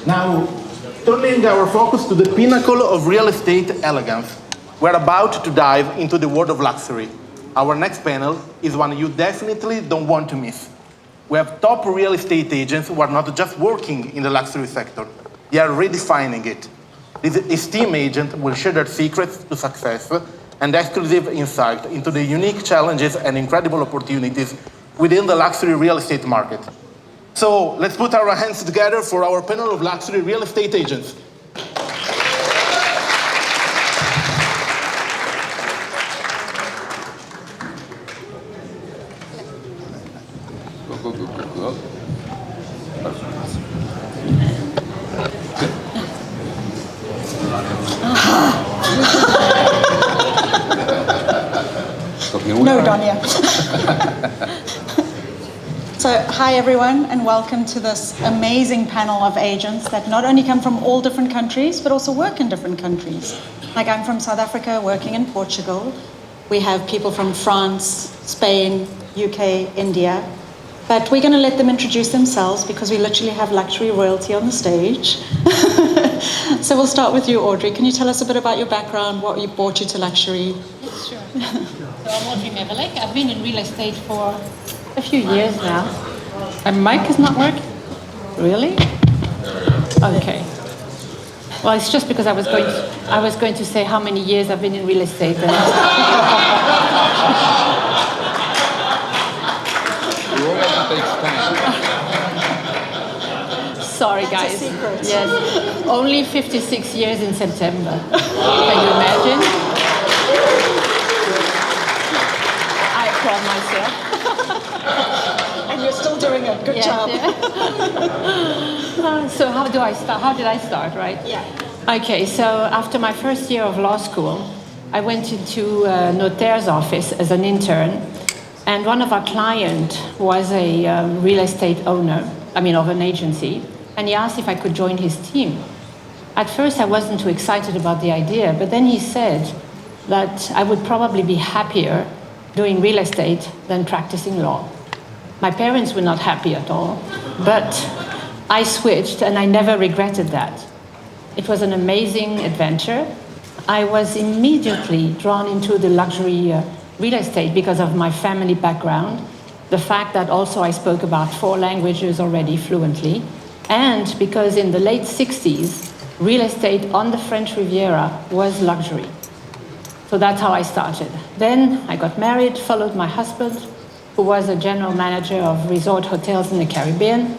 Now, turning our focus to the pinnacle of real estate elegance, we're about to dive into the world of luxury. Our next panel is one you definitely don't want to miss. We have top real estate agents who are not just working in the luxury sector, they are redefining it. This esteemed agent will share their secrets to success and exclusive insight into the unique challenges and incredible opportunities within the luxury real estate market. So let's put our hands together for our panel of luxury real estate agents. Go. No, Donia. So, hi everyone, and welcome to this amazing panel of agents that not only come from all different countries, but also work in different countries. Like I'm from South Africa, working in Portugal. We have people from France, Spain, UK, India. But we're going to let them introduce themselves because we literally have luxury royalty on the stage. So we'll start with you, Audree. Can you tell us a bit about your background, what brought you to luxury? Yes, sure. So I'm Audree Mevellec. I've been in real estate for a few years now. And mic is not working? Really? Okay. Well, it's just because I was going to say how many years I've been in real estate. Sorry, guys. That's a secret. Yes, only 56 years in September. Can you imagine? I applaud myself. And you're still doing a good job. Yeah. So how do I start? How did I start, right? Yeah. Okay, so after my first year of law school, I went into a notaire's office as an intern, and one of our clients was a real estate owner, of an agency, and he asked if I could join his team. At first, I wasn't too excited about the idea, but then he said that I would probably be happier doing real estate than practicing law. My parents were not happy at all, but I switched and I never regretted that. It was an amazing adventure. I was immediately drawn into the luxury real estate because of my family background, the fact that also I spoke about 4 languages already fluently, and because in the late 60s, real estate on the French Riviera was luxury. So that's how I started. Then I got married, followed my husband, who was a general manager of resort hotels in the Caribbean.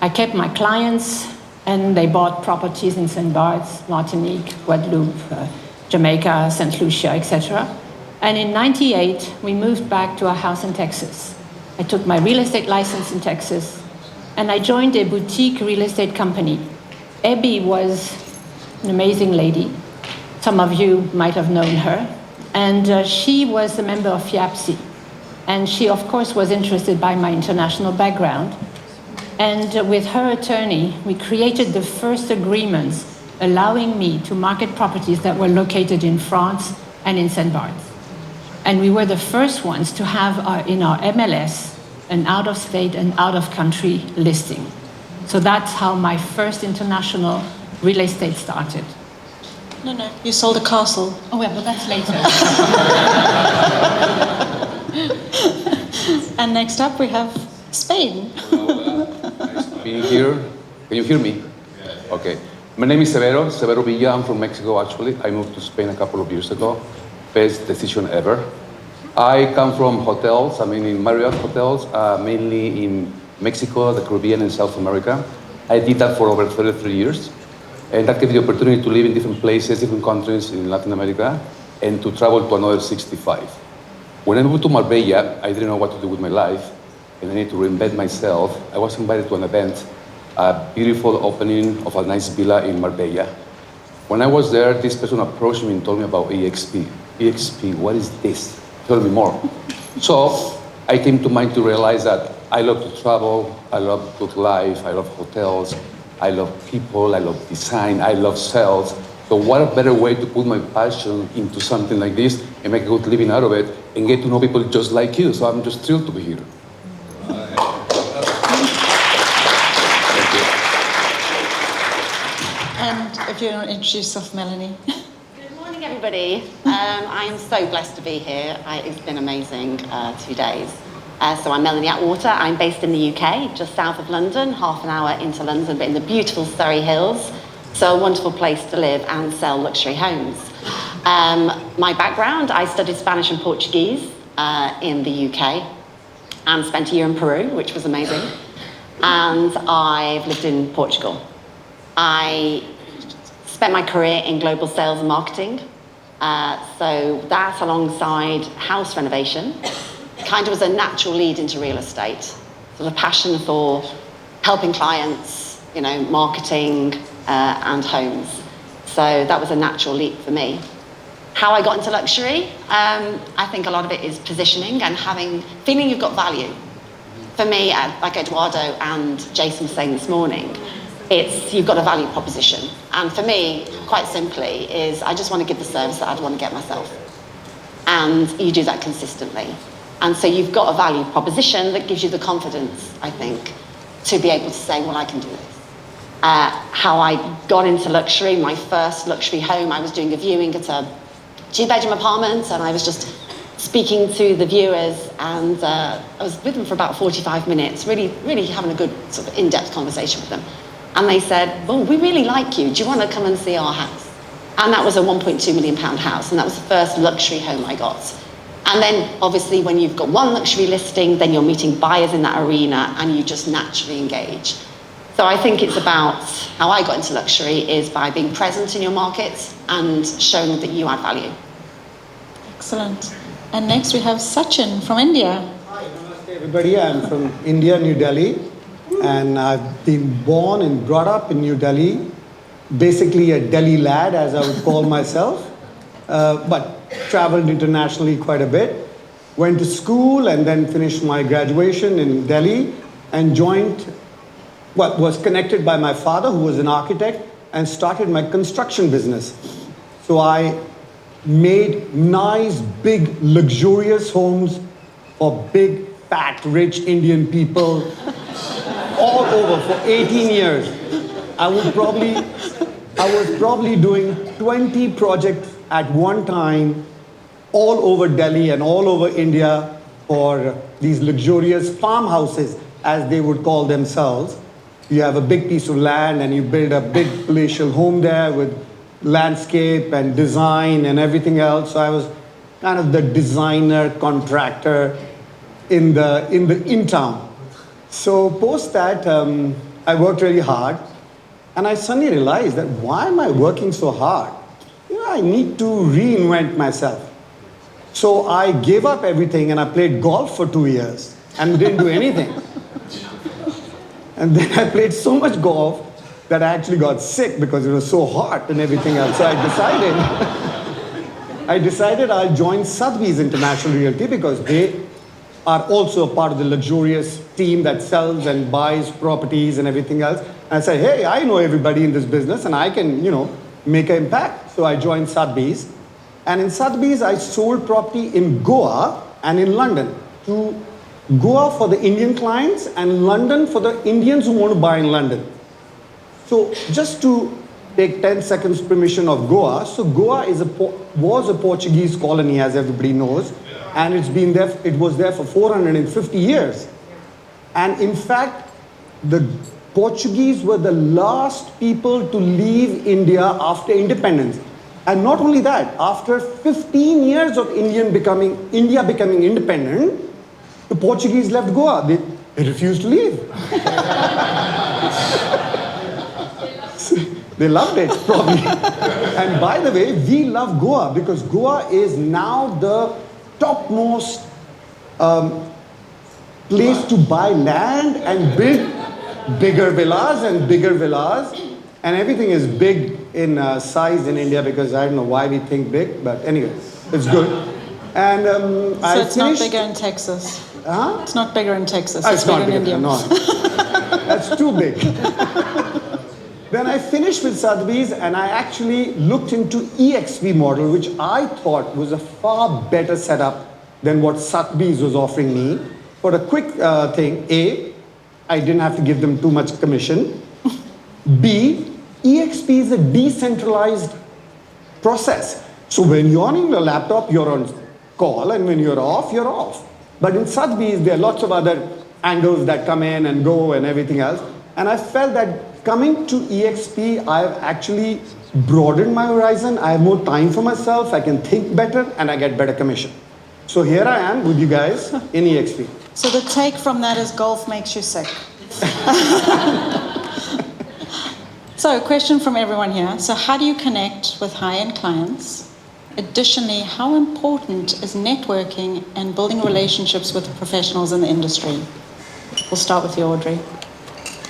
I kept my clients, and they bought properties in St. Barts, Martinique, Guadeloupe, Jamaica, St. Lucia, etc. And in '98, we moved back to our house in Texas. I took my real estate license in Texas, and I joined a boutique real estate company. Abby was an amazing lady. Some of you might have known her. And she was a member of FIAPSI. And she, of course, was interested by my international background. And with her attorney, we created the first agreements allowing me to market properties that were located in France and in St. Barts. And we were the first ones to have in our MLS an out-of-state and out-of-country listing. So that's how my first international real estate started. No, you sold a castle. Oh, well, but that's later. And next up we have Spain. Nice being here. Can you hear me? Yeah. Okay. My name is Severo Villa. I'm from Mexico, actually. I moved to Spain a couple of years ago. Best decision ever. I come from hotels, in Marriott hotels, mainly in Mexico, the Caribbean, and South America. I did that for over 33 years. And that gave me the opportunity to live in different places, different countries in Latin America, and to travel to another 65. When I moved to Marbella, I didn't know what to do with my life, and I needed to reinvent myself. I was invited to an event, a beautiful opening of a nice villa in Marbella. When I was there, this person approached me and told me about eXp. eXp, what is this? Tell me more. So I came to mind to realize that I love to travel, I love good life, I love hotels, I love people, I love design, I love sales. So what a better way to put my passion into something like this and make a good living out of it and get to know people just like you. So I'm just thrilled to be here. And if you want to introduce yourself, Melanie. Good morning, everybody. I am so blessed to be here. It's been amazing 2 days. So I'm Melanie Attwater. I'm based in the UK, just south of London, half an hour into London, but in the beautiful Surrey Hills. So a wonderful place to live and sell luxury homes. My background, I studied Spanish and Portuguese in the UK and spent a year in Peru, which was amazing. And I've lived in Portugal. I spent my career in global sales and marketing. So that alongside house renovation kind of was a natural lead into real estate. Sort of passion for helping clients, you know, marketing and homes. So that was a natural leap for me. How I got into luxury, I think a lot of it is positioning and feeling you've got value. For me, like Eduardo and Jason was saying this morning, it's you've got a value proposition. And for me, quite simply, is I just want to give the service that I'd want to get myself. And you do that consistently. And so you've got a value proposition that gives you the confidence, I think, to be able to say, well, I can do this. How I got into luxury, my first luxury home, I was doing a viewing at a 2-bedroom apartment, and I was just speaking to the viewers, and I was with them for about 45 minutes, really having a good sort of in-depth conversation with them. And they said, well, we really like you. Do you want to come and see our house? And that was a £1.2 million house, and that was the first luxury home I got. And then, obviously, when you've got one luxury listing, then you're meeting buyers in that arena, and you just naturally engage. So I think it's about how I got into luxury is by being present in your markets and showing that you add value. Excellent. And next we have Sachin from India. Hi, namaste everybody. I'm from India, New Delhi. And I've been born and brought up in New Delhi. Basically a Delhi lad, as I would call myself. But traveled internationally quite a bit. Went to school and then finished my graduation in Delhi and joined what was connected by my father, who was an architect, and started my construction business. So I made nice, big, luxurious homes for big, fat, rich Indian people all over for 18 years. I was probably doing 20 projects at one time all over Delhi and all over India for these luxurious farmhouses, as they would call themselves. You have a big piece of land and you build a big palatial home there with landscape and design and everything else. So I was kind of the designer contractor in town. So post that, I worked really hard, and I suddenly realized that why am I working so hard? You know, I need to reinvent myself. So I gave up everything and I played golf for 2 years and didn't do anything. And then I played so much golf that I actually got sick because it was so hot and everything else. So I decided I'll join Sotheby's International Realty because they are also a part of the luxurious team that sells and buys properties and everything else. And I said, hey, I know everybody in this business and I can, make an impact. So I joined Sotheby's. And in Sotheby's, I sold property in Goa and in London. To Goa for the Indian clients and London for the Indians who want to buy in London. So just to take 10 seconds permission of Goa. So Goa was a Portuguese colony, as everybody knows. And it was there for 450 years. And in fact, the Portuguese were the last people to leave India after independence. And not only that, after 15 years of India becoming independent, the Portuguese left Goa. They refused to leave. They loved it, probably. And by the way, we love Goa because Goa is now the topmost place to buy land and build bigger villas. And everything is big in size in India because I don't know why we think big, but anyway, it's good. And so it's not bigger in Texas? Huh? It's not bigger in Texas, it's bigger not in India. No. That's too big. Then I finished with Sotheby's and I actually looked into eXp model, which I thought was a far better setup than what Sotheby's was offering me. For a quick thing, A, I didn't have to give them too much commission. B, eXp is a decentralized process. So when you're on your laptop, you're on call, and when you're off, you're off. But in Sotheby's, there are lots of other angles that come in and go and everything else. And I felt that coming to eXp, I've actually broadened my horizon. I have more time for myself. I can think better, and I get better commission. So here I am with you guys in eXp. So the take from that is golf makes you sick. So a question from everyone here. So how do you connect with high-end clients? Additionally, how important is networking and building relationships with professionals in the industry? We'll start with you, Audrey.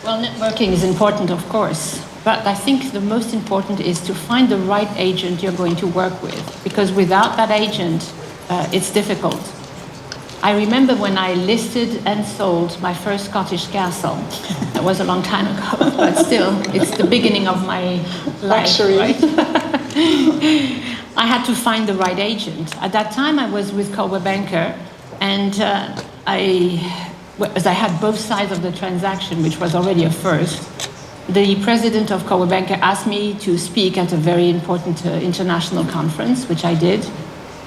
Well, networking is important, of course, but I think the most important is to find the right agent you're going to work with, because without that agent, it's difficult. I remember when I listed and sold my first Scottish castle. That was a long time ago, but still, it's the beginning of my life, Luxury. right? I had to find the right agent. At that time, I was with Coldwell Banker, and as I had both sides of the transaction, which was already a first, the president of Coldwell Banker asked me to speak at a very important international conference, which I did.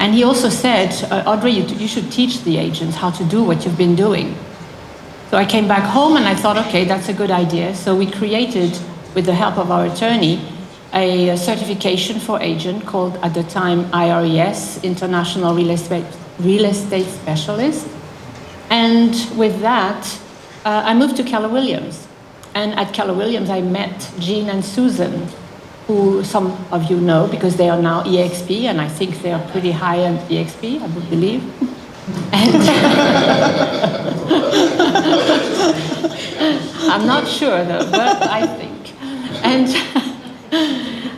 And he also said, Audrey, you should teach the agents how to do what you've been doing. So I came back home and I thought, okay, that's a good idea. So we created, with the help of our attorney, a certification for agent called, at the time, IRES, International Real Estate Specialist. And with that, I moved to Keller Williams. And at Keller Williams, I met Jean and Susan, who some of you know because they are now eXp, and I think they are pretty high on eXp, I would believe. And I'm not sure though, but I think.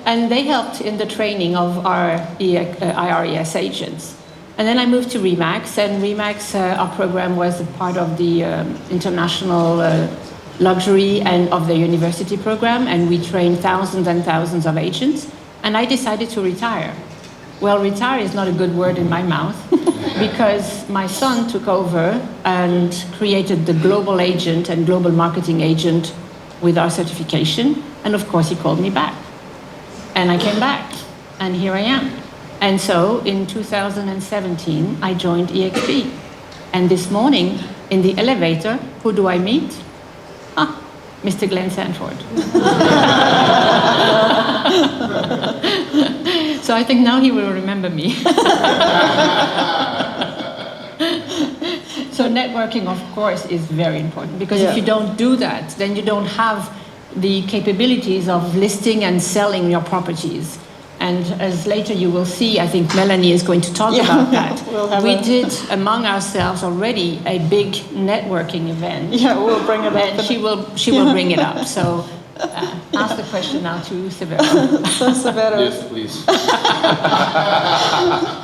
And they helped in the training of our IRES agents. And then I moved to RE/MAX, and RE/MAX, our program was a part of the international luxury and of the university program, and we trained thousands and thousands of agents, and I decided to retire. Well, retire is not a good word in my mouth because my son took over and created the global agent and global marketing agent with our certification, and of course he called me back. And I came back, and here I am. And so in 2017, I joined eXp. And this morning, in the elevator, who do I meet? Mr. Glenn Sanford. So I think now he will remember me. So networking, of course, is very important, because if you don't do that, then you don't have the capabilities of listing and selling your properties. And as later you will see, I think Melanie is going to talk about that. We did among ourselves already a big networking event. Yeah, we'll bring it up. And she will bring it up. So ask the question now to Severo. So Severo. Yes, please.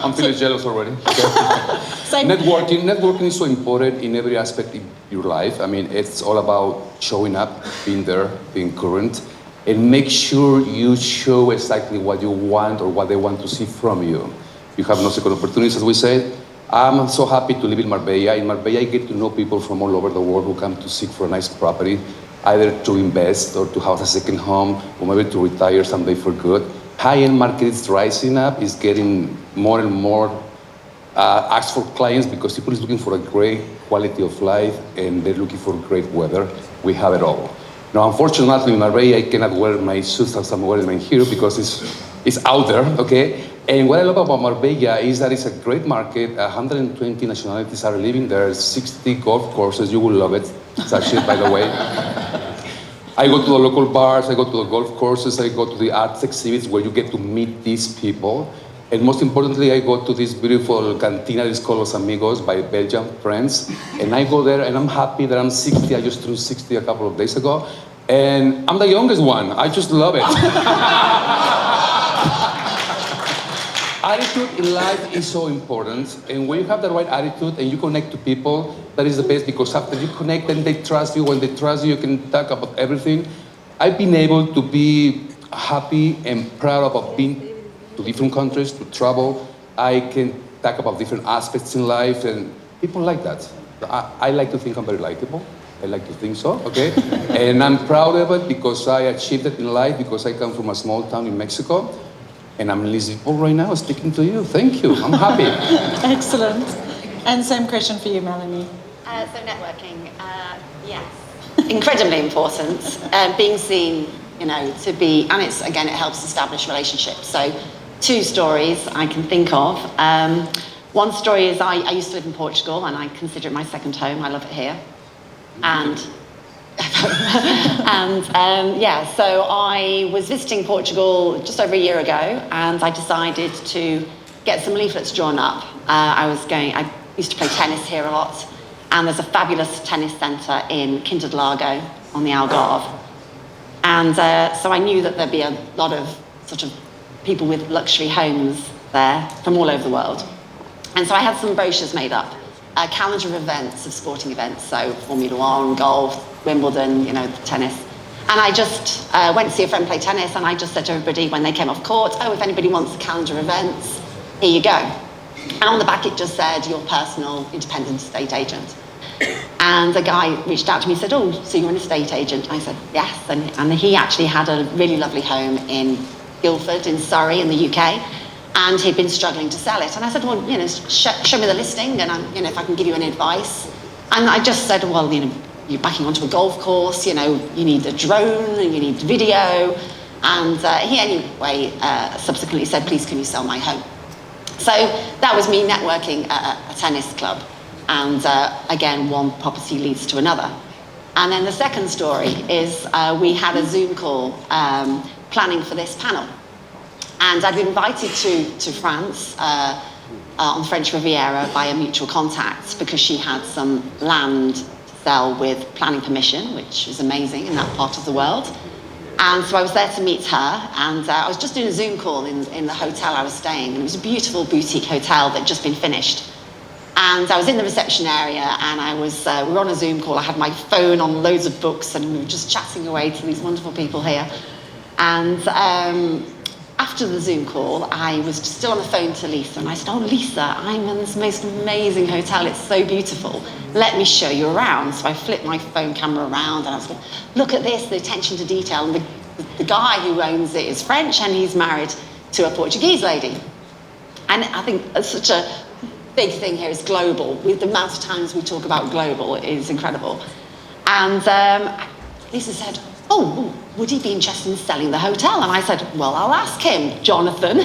I'm feeling jealous already. Okay. Networking is so important in every aspect of your life. I mean, it's all about showing up, being there, being current, and make sure you show exactly what you want or what they want to see from you. You have no second opportunities, as we said. I'm so happy to live in Marbella. In Marbella, I get to know people from all over the world who come to seek for a nice property, either to invest or to have a second home, or maybe to retire someday for good. High-end market is rising up, is getting more and more asked for clients because people is looking for a great quality of life and they're looking for great weather. We have it all. Now, unfortunately, in Marbella, I cannot wear my suits as I'm wearing them here because it's out there, okay? And what I love about Marbella is that it's a great market. 120 nationalities are living there, 60 golf courses. You will love it, Sachin, by the way. I go to the local bars, I go to the golf courses, I go to the arts exhibits where you get to meet these people. And most importantly, I go to this beautiful cantina, it's called Los Amigos by Belgian friends. And I go there and I'm happy that I'm 60. I just turned 60 a couple of days ago. And I'm the youngest one. I just love it. Attitude in life is so important. And when you have the right attitude and you connect to people, that is the best, because after you connect and they trust you, when they trust you, you can talk about everything. I've been able to be happy and proud about being to different countries, to travel. I can talk about different aspects in life, and people like that. I like to think I'm very likable, I like to think so, okay? And I'm proud of it because I achieved it in life because I come from a small town in Mexico. And I'm in Lisbon right now speaking to you. Thank you. I'm happy. Excellent. And same question for you, Melanie. So networking, yes, incredibly important. Being seen, to be, and it's, again, it helps establish relationships. So 2 stories I can think of. One story is I used to live in Portugal and I consider it my second home. I love it here. And so I was visiting Portugal just over a year ago and I decided to get some leaflets drawn up. I used to play tennis here a lot, and there's a fabulous tennis centre in Quinta do Lago on the Algarve. And so I knew that there'd be a lot of sort of people with luxury homes there from all over the world. And so I had some brochures made up, a calendar of events, of sporting events, so Formula One, golf, Wimbledon, tennis. And I just went to see a friend play tennis, and I just said to everybody when they came off court, if anybody wants a calendar of events, here you go. And on the back it just said, your personal independent estate agent. And a guy reached out to me and said, so you're an estate agent? I said, yes. And he actually had a really lovely home in Guildford, in Surrey, in the UK. And he'd been struggling to sell it. And I said, well, show me the listing, and if I can give you any advice. And I just said, well, you're backing onto a golf course, you need a drone, and you need video. And he anyway subsequently said, please, can you sell my home? So that was me networking at a tennis club. And again, one property leads to another. And then the second story is we had a Zoom call planning for this panel. And I'd been invited to France on the French Riviera by a mutual contact because she had some land to sell with planning permission, which is amazing in that part of the world. And so I was there to meet her, and I was just doing a Zoom call in the hotel I was staying. And it was a beautiful boutique hotel that had just been finished. And I was in the reception area, and we were on a Zoom call. I had my phone on loads of books, and we were just chatting away to these wonderful people here. And after the Zoom call, I was still on the phone to Leesa, and I said, Leesa, I'm in this most amazing hotel. It's so beautiful. Let me show you around. So I flipped my phone camera around, and I was going, look at this, the attention to detail. And the guy who owns it is French, and he's married to a Portuguese lady. And I think such a big thing here is global. With the amount of times we talk about global, it is incredible. And Leesa said, would he be interested in selling the hotel? And I said, well, I'll ask him, Jonathan.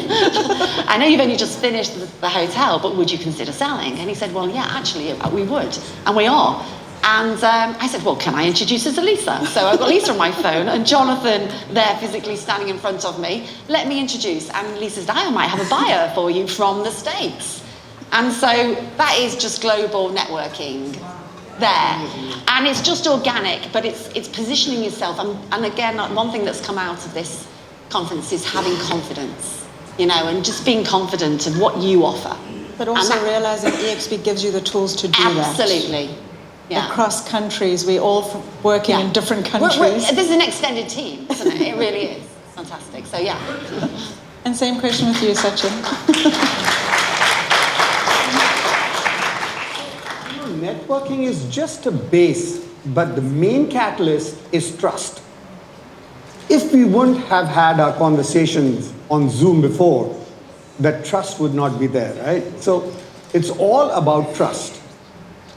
I know you've only just finished the hotel, but would you consider selling? And he said, well, yeah, actually, we would. And we are. And I said, well, can I introduce you to Leesa? So I've got Leesa on my phone and Jonathan there physically standing in front of me. Let me introduce. And Leesa said, I might have a buyer for you from the States. And so that is just global networking there. And it's just organic, but it's positioning yourself. And again, one thing that's come out of this conference is having confidence, and just being confident of what you offer. But also realizing eXp gives you the tools to do that. Absolutely. Yeah. Across countries, we're all working in different countries. This is an extended team, isn't it? It really is. Fantastic. So, yeah. And same question with you, Sachin. Networking is just a base, but the main catalyst is trust. If we wouldn't have had our conversations on Zoom before, that trust would not be there, right? So it's all about trust.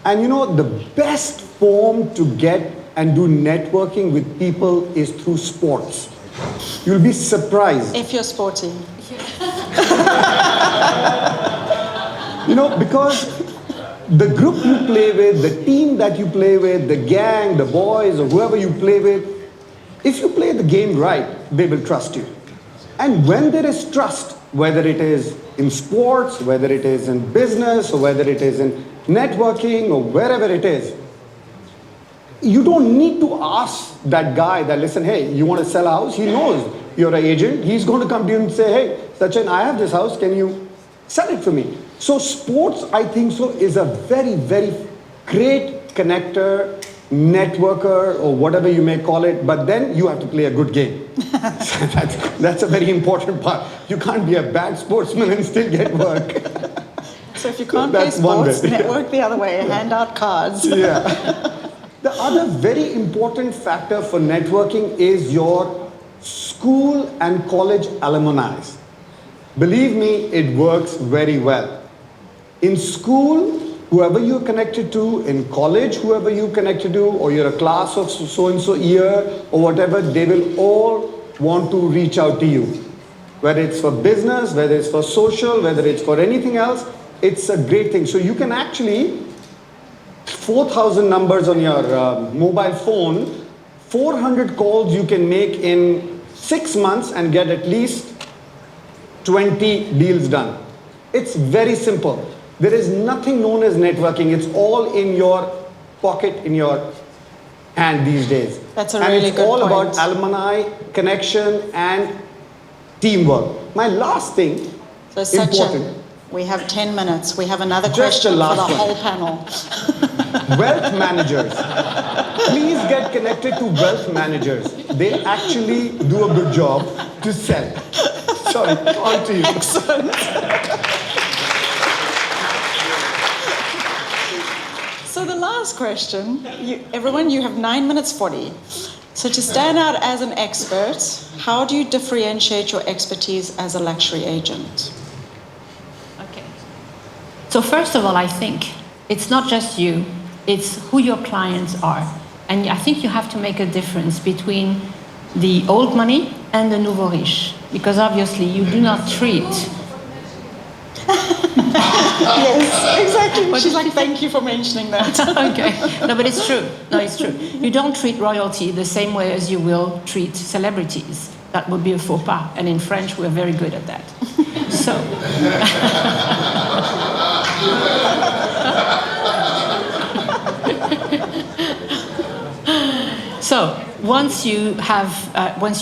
And the best form to get and do networking with people is through sports. You'll be surprised. If you're sporty. Because the group you play with, the team that you play with, the gang, the boys, or whoever you play with, if you play the game right, they will trust you. And when there is trust, whether it is in sports, whether it is in business, or whether it is in networking, or wherever it is, you don't need to ask that guy that, listen, hey, you want to sell a house? He knows you're an agent. He's going to come to you and say, hey, Sachin, I have this house. Can you sell it for me? So sports, I think so, is a very, very great connector, networker, or whatever you may call it. But then you have to play a good game. So that's a very important part. You can't be a bad sportsman and still get work. So if you can't play sports, network the other way, hand out cards. Yeah. The other very important factor for networking is your school and college alumni. Believe me, it works very well. In school, whoever you're connected to, in college, whoever you're connected to, or you're a class of so-and-so year, or whatever, they will all want to reach out to you. Whether it's for business, whether it's for social, whether it's for anything else, it's a great thing. So you can actually, 4,000 numbers on your mobile phone, 400 calls you can make in 6 months and get at least 20 deals done. It's very simple. There is nothing known as networking. It's all in your pocket, in your hand these days. That's a really good point. And it's all about alumni, connection, and teamwork. My last thing, So Sachin, important, we have 10 minutes. We have another Just the question for last the one. whole panel. wealth managers. Please get connected to wealth managers. They actually do a good job to sell. Sorry, on to you. Excellent. So the last question, everyone, you have 9 minutes 40. So to stand out as an expert, how do you differentiate your expertise as a luxury agent? Okay. So first of all, I think it's not just you, it's who your clients are. And I think you have to make a difference between the old money and the nouveau riche, because obviously you do not treat. Yes, exactly. She's like, thank you for mentioning that. Okay. No, but it's true. No, it's true. You don't treat royalty the same way as you will treat celebrities. That would be a faux pas. And in French, we're very good at that. So. So once you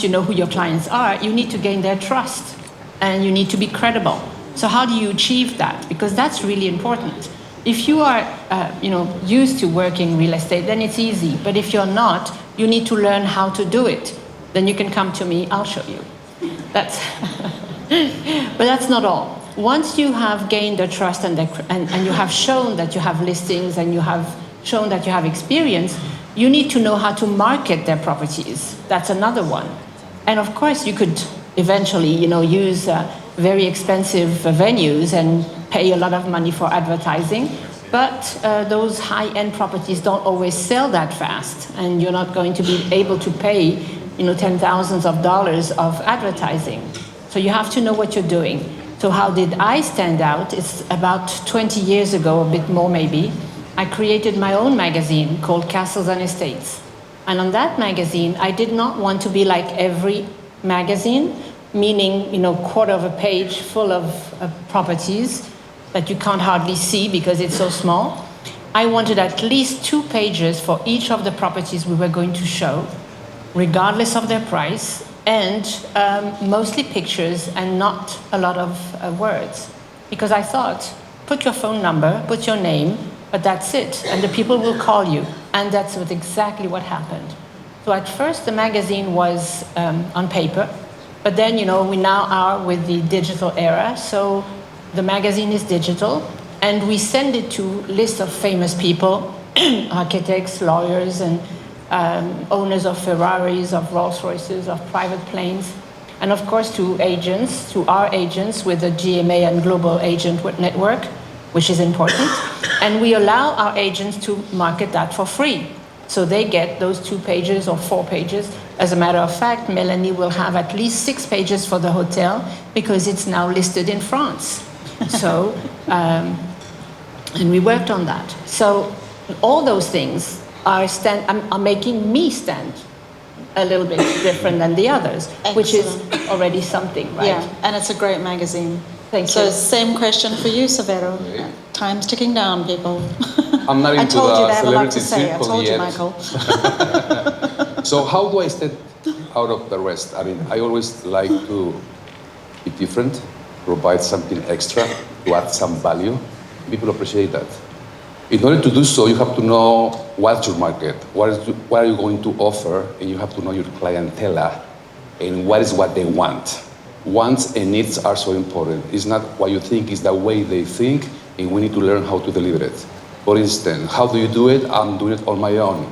know who your clients are, you need to gain their trust, and you need to be credible. So how do you achieve that? Because that's really important. If you are, used to working real estate, then it's easy. But if you're not, you need to learn how to do it. Then you can come to me. I'll show you. But that's not all. Once you have gained the trust and you have shown that you have listings and you have shown that you have experience, you need to know how to market their properties. That's another one. And of course, you could eventually, use very expensive venues and pay a lot of money for advertising. But those high-end properties don't always sell that fast, and you're not going to be able to pay, $10,000s of advertising. So you have to know what you're doing. So how did I stand out? It's about 20 years ago, a bit more maybe. I created my own magazine called Castles and Estates. And on that magazine, I did not want to be like every magazine, meaning, quarter of a page full of properties that you can't hardly see because it's so small. I wanted at least 2 pages for each of the properties we were going to show, regardless of their price, and mostly pictures and not a lot of words. Because I thought, put your phone number, put your name, but that's it, and the people will call you. And that's exactly what happened. So at first, the magazine was on paper, but then, we now are with the digital era, so the magazine is digital, and we send it to lists of famous people, architects, lawyers, and owners of Ferraris, of Rolls Royces, of private planes, and of course to agents, to our agents with the GMA and Global Agent Network, which is important, and we allow our agents to market that for free. So they get those 2 pages or 4 pages. As a matter of fact, Melanie will have at least 6 pages for the hotel because it's now listed in France. So, and we worked on that. So all those things are making me stand a little bit different than the others, which is already something, right? Yeah, and it's a great magazine. Thank So you. same question for you, Severo. Okay. Time's ticking down, people. I'm not I into told you the they have a lot to celebrity say. I circle told you, yet. Michael. So how do I stand out of the rest? I mean, I always like to be different, provide something extra, to add some value. People appreciate that. In order to do so, you have to know what's your market, what are you going to offer, and you have to know your clientele and what they want. Wants and needs are so important. It's not what you think, it's the way they think, and we need to learn how to deliver it. For instance, how do you do it? I'm doing it on my own.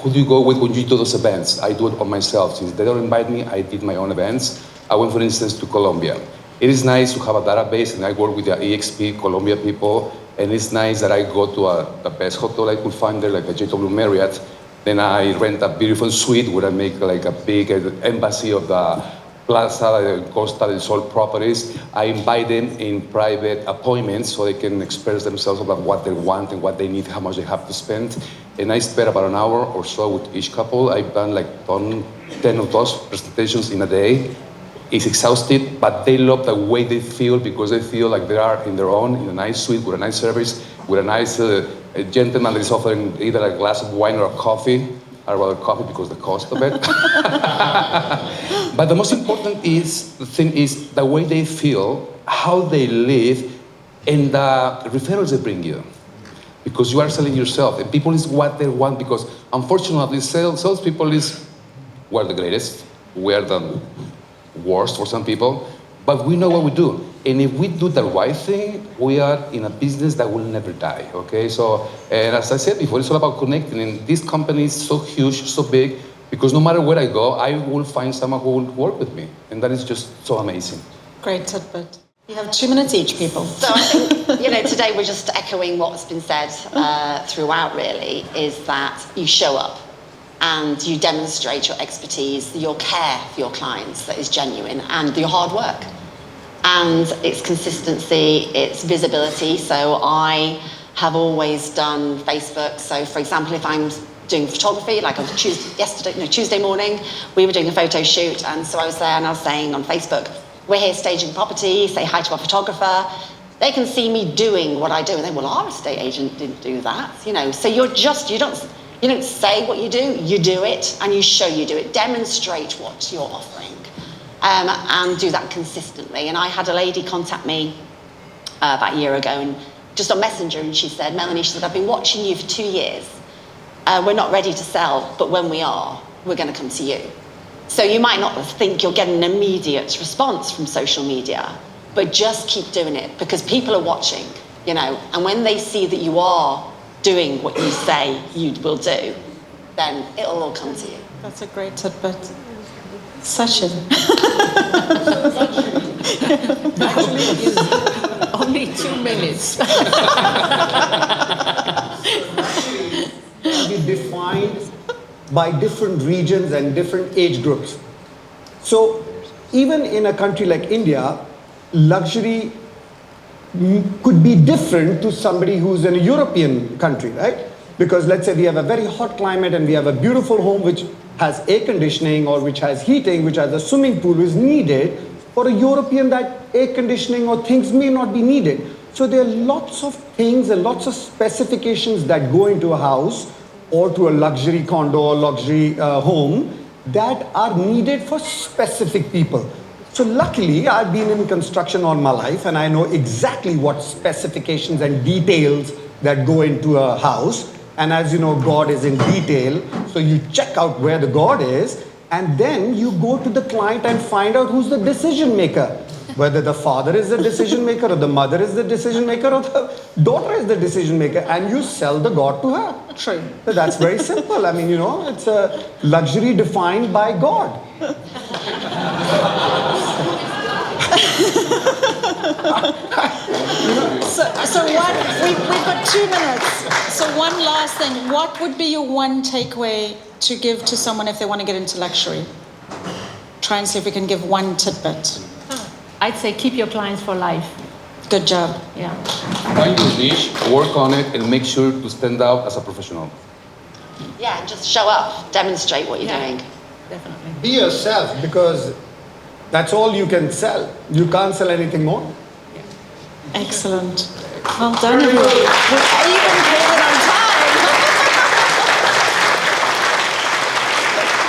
who do you go with when you do those events? I do it on myself. Since they don't invite me, I did my own events. I went, for instance, to Colombia. It is nice to have a database, and I work with the eXp Colombia people, and it's nice that I go to the best hotel I could find there, like the JW Marriott. Then I rent a beautiful suite where I make like a big embassy of the Plaza de Costa del Sol properties. I invite them in private appointments so they can express themselves about what they want and what they need, how much they have to spend. And I spend about an hour or so with each couple. I've done 10 of those presentations in a day. It's exhausted, but they love the way they feel because they feel like they are in their own, in a nice suite with a nice service, with a nice gentleman that is offering either a glass of wine or a coffee. I rather coffee because the cost of it. But the most important thing is the way they feel, how they live, and the referrals they bring you. Because you are selling yourself, and people is what they want. Because unfortunately, salespeople we're the greatest, we're the worst for some people, but we know what we do. And if we do the right thing, we are in a business that will never die, okay? So, and as I said before, it's all about connecting. And this company is so huge, so big, because no matter where I go, I will find someone who will work with me. And that is just so amazing. Great tidbit. You have 2 minutes each, people. So I think, today we're just echoing what's been said throughout, really, is that you show up and you demonstrate your expertise, your care for your clients that is genuine, and your hard work. And it's consistency, it's visibility. So I have always done Facebook. So for example, if I'm doing photography, like on Tuesday morning, we were doing a photo shoot, and so I was there and I was saying on Facebook, we're here staging property, say hi to our photographer. They can see me doing what I do, and they, well, our estate agent didn't do that, So you don't say what you do it, and you show you do it. Demonstrate what you're offering. And do that consistently. And I had a lady contact me about a year ago, and just on Messenger, and she said, Melanie, she said, I've been watching you for 2 years. We're not ready to sell, but when we are, we're going to come to you. So you might not think you'll get an immediate response from social media, but just keep doing it, because people are watching, and when they see that you are doing what you say you will do, then it'll all come to you. That's a great tidbit. Sachin. Actually, it's only 2 minutes. Be defined by different regions and different age groups. So even in a country like India, luxury could be different to somebody who's in a European country, right? Because let's say we have a very hot climate and we have a beautiful home which has air conditioning or which has heating, which has a swimming pool is needed. For a European, that air conditioning or things may not be needed. So there are lots of things and lots of specifications that go into a house or to a luxury condo or luxury home that are needed for specific people. So luckily, I've been in construction all my life, and I know exactly what specifications and details that go into a house. And as you know, God is in detail. So you check out where the God is, and then you go to the client and find out who's the decision maker. Whether the father is the decision maker, or the mother is the decision maker, or the daughter is the decision maker, and you sell the God to her. True. So that's very simple. I mean, it's a luxury defined by God. We've got 2 minutes. So one last thing. What would be your one takeaway to give to someone if they want to get into luxury? Try and see if we can give one tidbit. I'd say keep your clients for life. Good job. Yeah. Find your niche, work on it, and make sure to stand out as a professional. Yeah, and just show up, demonstrate what you're doing. Definitely. Be yourself, because that's all you can sell. You can't sell anything more. Excellent. Well done, everyone. We even covered